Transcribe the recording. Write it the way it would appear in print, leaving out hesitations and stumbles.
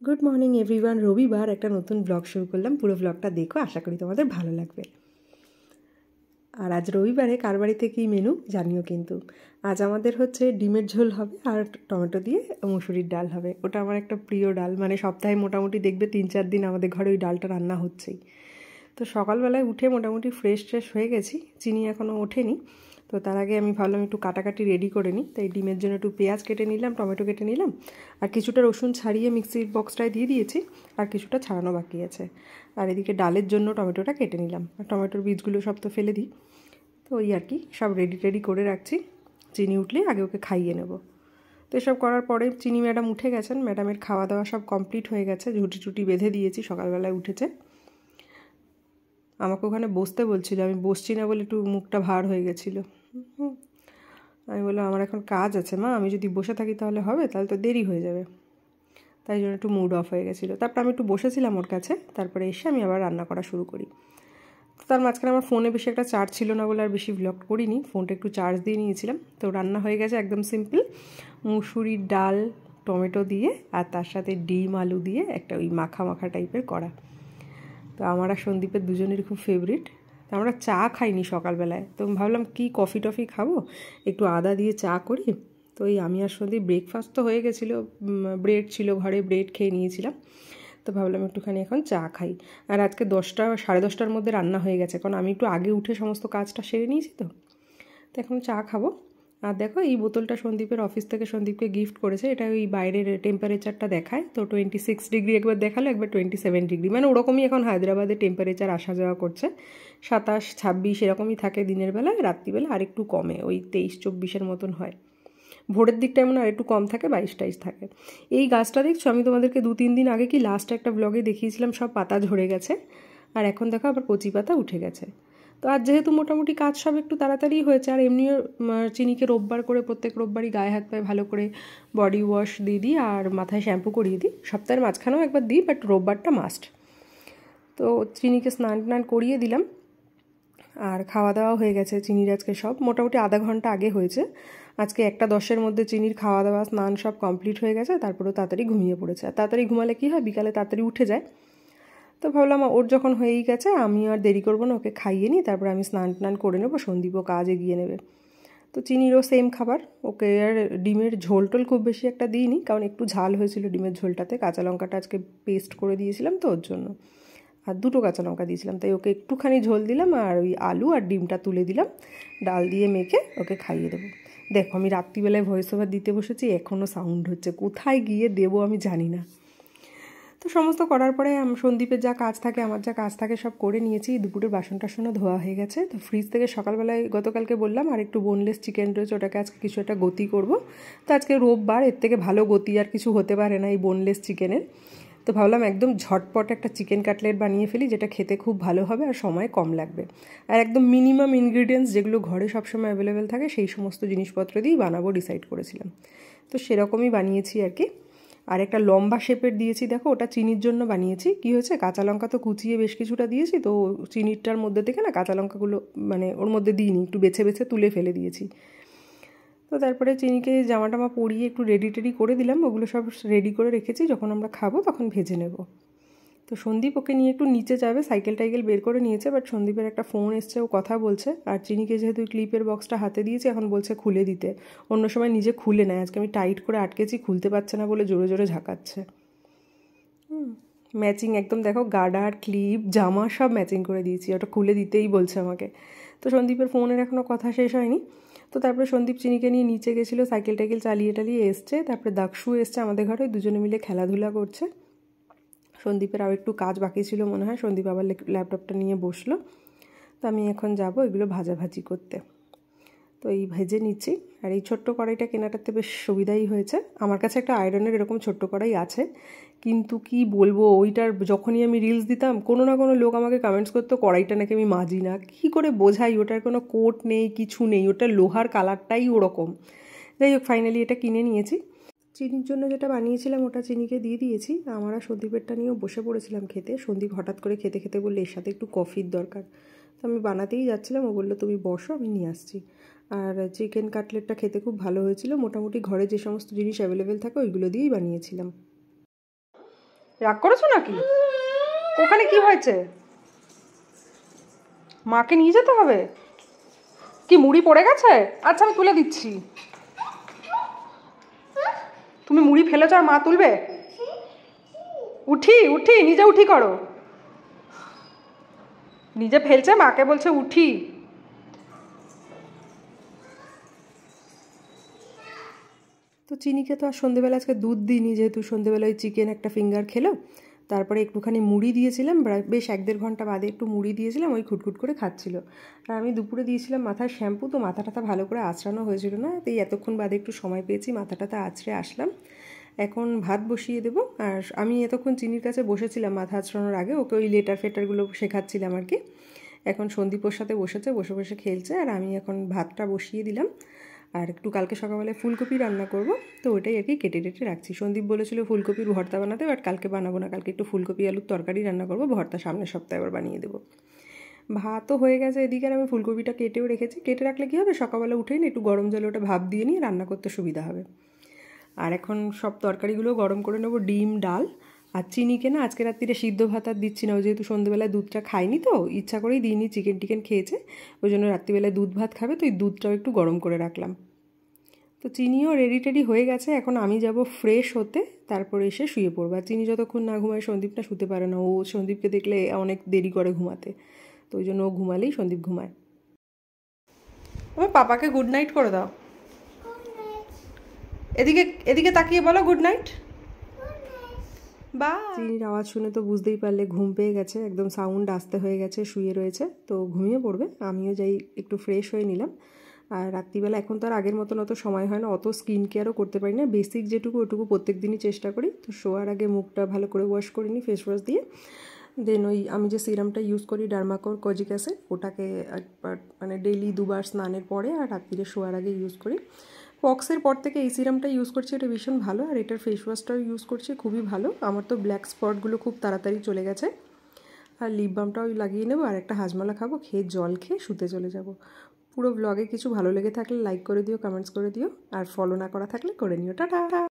Good morning everyone. রবিবার একটা নতুন ব্লগ শুরু করলাম। পুরো ব্লগটা দেখো, আশা করি তোমাদের ভালো লাগবে। আর আজ রবিবারে কার বাড়িতে কী মেনু জানিও কিন্তু। আজ আমাদের হচ্ছে ডিমের ঝোল হবে আর টমেটো দিয়ে মুসুরির ডাল হবে। ওটা আমার একটা প্রিয় ডাল, মানে সপ্তাহে মোটামুটি দেখবে 3-4 দিন আমাদের ঘরে ওই ডালটা রান্না হচ্ছেই। তো সকালবেলায় উঠে মোটামুটি ফ্রেশ হয়ে গেছি, চিনি এখনও ওঠেনি। তো তার আগে আমি ভাবলাম একটু কাটাকাটি রেডি করে নিই। তাই ডিমের জন্য একটু পেঁয়াজ কেটে নিলাম, টমেটো কেটে নিলাম, আর কিছুটা রসুন ছাড়িয়ে মিক্সির বক্সটায় দিয়ে দিয়েছি, আর কিছুটা ছাড়ানো বাকি আছে। আর এদিকে ডালের জন্য টমেটোটা কেটে নিলাম, আর টমেটোর বীজগুলো সব তো ফেলে দিই। তো ওই আর কি, সব রেডি করে রাখছি। চিনি উঠলে আগে ওকে খাইয়ে নেব। তো এসব করার পরে চিনি ম্যাডাম উঠে গেছেন, ম্যাডামের খাওয়া দাওয়া সব কমপ্লিট হয়ে গেছে, ঝুটি বেঁধে দিয়েছি, সকালবেলায় উঠেছে। আমাকে ওখানে বসতে বলছিল, আমি বসছি না বলে একটু মুখটা ভার হয়ে গেছিলো। আমি বললাম আমার এখন কাজ আছে মা, আমি যদি বসে থাকি তাহলে হবে, তাহলে তো দেরি হয়ে যাবে। তাই জন্য একটু মুড অফ হয়ে গেছিলো। তারপর আমি একটু বসেছিলাম ওর কাছে, তারপরে এসে আমি আবার রান্না করা শুরু করি। তার মাঝখানে আমার ফোনে বেশি একটা চার্জ ছিল না বলে আর বেশি ভ্লগ করিনি, ফোনটা একটু চার্জ দিয়ে নিয়েছিলাম। তো রান্না হয়ে গেছে একদম সিম্পল, মুসুরির ডাল টমেটো দিয়ে, আর তার সাথে ডিম আলু দিয়ে একটা ওই মাখা টাইপের করা। তো আমার আর সন্দীপের দুজনেরই খুব ফেভারিট। তো আমরা চা খাইনি সকালবেলায়, তো ভাবলাম কি কফি টফি খাবো, একটু আদা দিয়ে চা করি। তো এই আমি আর সন্দীপ ব্রেকফাস্ট তো হয়ে গেছিলো, ব্রেড ছিল ঘরে, ব্রেড খেয়ে নিয়েছিলাম। তো ভাবলাম একটুখানি এখন চা খাই। আর আজকে 10টা 10:30টার মধ্যে রান্না হয়ে গেছে, কারণ আমি একটু আগে উঠে সমস্ত কাজটা সেরে নিয়েছি। তো এখন চা খাবো। আর দেখো এই বোতলটা সন্দীপের অফিস থেকে সন্দীপকে গিফট করেছে। এটা ওই বাইরের টেম্পারেচারটা দেখায়, তো 26 ডিগ্রি একবার দেখালো, একবার 27 ডিগ্রি, মানে ওরকমই এখন হায়দ্রাবাদে টেম্পারেচার আসা যাওয়া করছে। 27-26 এরকমই থাকে দিনের বেলায়, রাত্রিবেলা আর একটু কমে, ওই 23-24 মতন হয়। ভোরের দিকটা এমন আর একটু কম থাকে, 22-23 থাকে। এই গাছটা দেখছো, আমি তোমাদেরকে 2-3 দিন আগে কি লাস্ট একটা ব্লগে দেখিয়েছিলাম, সব পাতা ঝরে গেছে, আর এখন দেখো আবার কচি পাতা উঠে গেছে। তো আর যেহেতু মোটামুটি কাজ সব একটু তাড়াতাড়ি হয়েছে, আর এমনিও চিনিকে রোববার করে প্রত্যেক রোববারই গায়ে হাত পায়ে ভালো করে বডি ওয়াশ দিয়ে দিই, আর মাথায় শ্যাম্পু করিয়ে দিই। সপ্তাহের মাঝখানেও একবার দিই, বাট রোববারটা মাস্ট। তো চিনিকে স্নান করিয়ে দিলাম, আর খাওয়া দাওয়া হয়ে গেছে চিনির। আজকে সব মোটামুটি আধা ঘন্টা আগে হয়েছে। আজকে 1:10-এর মধ্যে চিনির খাওয়া দাওয়া স্নান সব কমপ্লিট হয়ে গেছে, তারপরেও তাড়াতাড়ি ঘুমিয়ে পড়েছে। আর তাড়াতাড়ি ঘুমালে কী হয়, বিকালে তাড়াতাড়ি উঠে যায়। তো ভাবলাম ওর যখন হয়েই গেছে, আমি আর দেরি করবো না, ওকে খাইয়ে নিই, তারপরে আমি স্নান করে নেবো, সন্দীপও কাজ এগিয়ে নেবে। তো চিনিরও সেম খাবার। ওকে আর ডিমের ঝোল টোল খুব বেশি একটা দিইনি, কারণ একটু ঝাল হয়েছিল ডিমের ঝোলটাতে, কাঁচা লঙ্কাটা আজকে পেস্ট করে দিয়েছিলাম তো ওর জন্য, আর 2টো কাঁচা লঙ্কা দিয়েছিলাম, তাই ওকে একটুখানি ঝোল দিলাম, আর ওই আলু আর ডিমটা তুলে দিলাম, ডাল দিয়ে মেখে ওকে খাইয়ে দেবো। দেখো আমি রাত্রিবেলায় ভয়েস ওভার দিতে বসেছি, এখনও সাউন্ড হচ্ছে, কোথায় গিয়ে দেবো আমি জানি না। তো সমস্ত করার পরে সন্দীপের যা কাজ থাকে, আমার যা কাজ থাকে, সব করে নিয়েছি। দুপুরের বাসন টাসনও ধোয়া হয়ে গেছে। তো ফ্রিজ থেকে সকালবেলায় গতকালকে বললাম আর একটু বোনলেস চিকেন রয়েছে, ওটাকে আজকে কিছু একটা গতি করব। তো আজকে রোববার, এর থেকে ভালো গতি আর কিছু হতে পারে না এই বোনলেস চিকেনের। তো ভাবলাম একদম ঝটপট একটা চিকেন কাটলেট বানিয়ে ফেলি, যেটা খেতে খুব ভালো হবে আর সময় কম লাগবে। আর একদম মিনিমাম ইনগ্রিডিয়েন্টস যেগুলো ঘরে সবসময় অ্যাভেলেবেল থাকে, সেই সমস্ত জিনিসপত্র দিয়েই বানাবো ডিসাইড করেছিলাম। তো সেরকমই বানিয়েছি আর কি। আর একটা লম্বা শেপের দিয়েছি, দেখো ওটা চিনির জন্য বানিয়েছি। কি হয়েছে, কাঁচা লঙ্কা তো কুচিয়ে বেশ কিছুটা দিয়েছি, তো চিনিটার মধ্যে থেকে না কাঁচা লঙ্কাগুলো মানে ওর মধ্যে দিইনি, একটু বেছে তুলে ফেলে দিয়েছি। তো তারপরে চিনিকে জামা টামা পরিয়ে একটু রেডি করে দিলাম, ওগুলো সব রেডি করে রেখেছি, যখন আমরা খাবো তখন ভেজে নেব। তো সন্দীপ ওকে নিয়ে একটু নিচে যাবে, সাইকেল বের করে নিয়েছে, বাট সন্দীপের একটা ফোন এসছে, ও কথা বলছে। আর চিনিকে যেহেতু ক্লিপের বক্সটা হাতে দিয়েছি, এখন বলছে খুলে দিতে। অন্য সময় নিজে খুলে নেয়, আজকে আমি টাইট করে আটকেছি, খুলতে পারছে না বলে জোরে ঝাঁকাচ্ছে। ম্যাচিং একদম, দেখো গার্ডার ক্লিপ জামা সব ম্যাচিং করে দিয়েছি, ওটা খুলে দিতেই বলছে আমাকে। তো সন্দীপের ফোনের এখনও কথা শেষ হয়নি। তো তারপরে সন্দীপ চিনিকে নিয়ে নিচে গেছিলো, সাইকেল চালিয়ে এসছে। তারপরে দাক্ষু এসছে আমাদের ঘরে, দুজনে মিলে খেলাধুলা করছে। সন্দীপের আরও একটু কাজ বাকি ছিল মনে হয়, সন্দীপ আবার ল্যাপটপটা নিয়ে বসলো। তো আমি এখন যাব এগুলো ভাজাভাজি করতে। তো এই ভেজে নিচ্ছি। আর এই ছোট্ট কড়াইটা কেনাটাতে বেশ সুবিধাই হয়েছে। আমার কাছে একটা আয়রনের এরকম ছোট্ট কড়াই আছে, কিন্তু কি বলবো, ওইটার যখনই আমি রিলস দিতাম, কোনো না কোনো লোক আমাকে কমেন্টস করতো কড়াইটা নাকি আমি মাজি না। কী করে বোঝাই, ওটার কোনো কোট নেই, কিছু নেই, ওটার লোহার কালারটাই ওরকম। যাই হোক, ফাইনালি এটা কিনে নিয়েছি। চিনির জন্য যেটা বানিয়েছিলাম ওটা চিনিকে দিয়ে দিয়েছি। আমরা সন্দীপেরটা নিয়েও বসে পড়েছিলাম খেতে। সন্দীপ হঠাৎ করে খেতে বললে এর সাথে একটু কফির দরকার। তো আমি বানাতেই যাচ্ছিলাম, ও বললো তুমি বসো, আমি নিয়ে আসছি। আর চিকেন কাটলেটটা খেতে খুব ভালো হয়েছিল। মোটামুটি ঘরে যে সমস্ত জিনিস অ্যাভেলেবেল থাকে ওইগুলো দিয়েই বানিয়েছিলাম। রাগ করেছো নাকি? ওখানে কি হয়েছে? মাকে নিয়ে যেতে হবে? কি মুড়ি পড়ে গেছে? আচ্ছা আমি তুলে দিচ্ছি। তুমি মুড়ি ফেলেছো আর মা তুলবে? উঠি উঠি, নিজে উঠি করো। নিজে ফেলছে, মাকে বলছে উঠি। তো চিনিকে তো আর সন্ধেবেলা আজকে দুধ দিইনি, যেহেতু সন্ধেবেলায় চিকেন একটা ফিঙ্গার খেলো। তারপরে একটুখানি মুড়ি দিয়েছিলাম, বেশ 1-1.5 ঘন্টা বাদে একটু মুড়ি দিয়েছিলাম, ওই খুটখুট করে খাচ্ছিল। আর আমি দুপুরে দিয়েছিলাম মাথায় শ্যাম্পু, তো মাথাটা ভালো করে আঁচড়ানো হয়েছিল না, তো এতক্ষণ বাদে একটু সময় পেয়েছি, মাথাটা আঁচড়ে আসলাম। এখন ভাত বসিয়ে দেবো। আর আমি এতক্ষণ চিনির কাছে বসেছিলাম মাথা আঁচড়ানোর আগে, ওকে ওই লেটার ফেটারগুলো শেখাচ্ছিলাম আর কি। এখন সন্দীপর সাথে বসেছে, বসে বসে খেলছে, আর আমি এখন ভাতটা বসিয়ে দিলাম। আর একটু কালকে সকালবেলায় ফুলকপি রান্না করব, তো ওটাই আর কি কেটে রাখছি। সন্দীপ বলেছিল ফুলকপির ভর্তা বানাতে, বাট কালকে বানাবো না, কালকে একটু ফুলকপি আলুর তরকারি রান্না করব, ভর্তা সামনের সপ্তাহে আবার বানিয়ে দেবো। ভাতও হয়ে গেছে এদিকে, আর আমি ফুলকপিটা কেটেও রেখেছি। কেটে রাখলে কী হবে, সকালবেলা উঠেই না একটু গরম জলে ওটা ভাপ দিয়ে নিয়ে রান্না করতে সুবিধা হবে। আর এখন সব তরকারিগুলো গরম করে নেবো, ডিম, ডাল। আর চিনিকে না আজকে রাত্রিরে সিদ্ধ ভাত আর দিচ্ছি না, ওই যেহেতু সন্ধ্যেবেলায় দুধটা খাইনি, তো ইচ্ছা করেই দিইনি, চিকেন টিকেন খেয়েছে, ওই জন্য রাত্রিবেলায় দুধ ভাত খাবে, তো ওই দুধটাও একটু গরম করে রাখলাম। তো চিনিও রেডি টেডি হয়ে গেছে, এখন আমি যাব ফ্রেশ হতে, তারপরে এসে শুয়ে পড়বো। আর চিনি যতক্ষণ না ঘুমায় সন্দীপটা শুতে পারে না, ও সন্দীপকে দেখলে অনেক দেরি করে ঘুমাতে, তো ওই জন্য ও ঘুমালেই সন্দীপ ঘুমায়। আমার পাপাকে গুড নাইট করে দাও। এদিকে এদিকে তাকিয়ে বলো গুড নাইট। বা চিনির আওয়াজ শুনে তো বুঝতেই পারলে ঘুম পেয়ে গেছে, একদম সাউন্ড আসতে হয়ে গেছে, শুয়ে রয়েছে, তো ঘুমিয়ে পড়বে। আমিও যাই একটু ফ্রেশ হয়ে নিলাম। আর রাত্রিবেলা এখন তো আর আগের মতন অত সময় হয় না, অত স্কিন কেয়ারও করতে পারি না, বেসিক যেটুকু ওটুকু প্রত্যেক দিনই চেষ্টা করি। তো শোয়ার আগে মুখটা ভালো করে ওয়াশ করে নিই ফেস ওয়াশ দিয়ে, দেন ওই আমি যে সিরামটা ইউজ করি ডার্মাকোর কোজিক অ্যাসিড, ওটাকে মানে ডেইলি 2বার স্নানের পরে আর রাত্রিরে শোয়ার আগে ইউজ করি। পক্সের পর থেকে এই সিরামটা ইউজ করছি, এটা ভীষণ ভালো। আর এটার ফেস ওয়াশটাও ইউজ করছি, খুবই ভালো। আমার তো ব্ল্যাক স্পটগুলো খুব তাড়াতাড়ি চলে গেছে। আর লিপ বামটাও লাগিয়ে নেবো, আর একটা হাজমালা খাবো, খেয়ে জল খেয়ে শুতে চলে যাব। পুরো ব্লগে কিছু ভালো লেগে থাকলে লাইক করে দিও, কমেন্টস করে দিও, আর ফলো না করা থাকলে করে নিও। টাটা।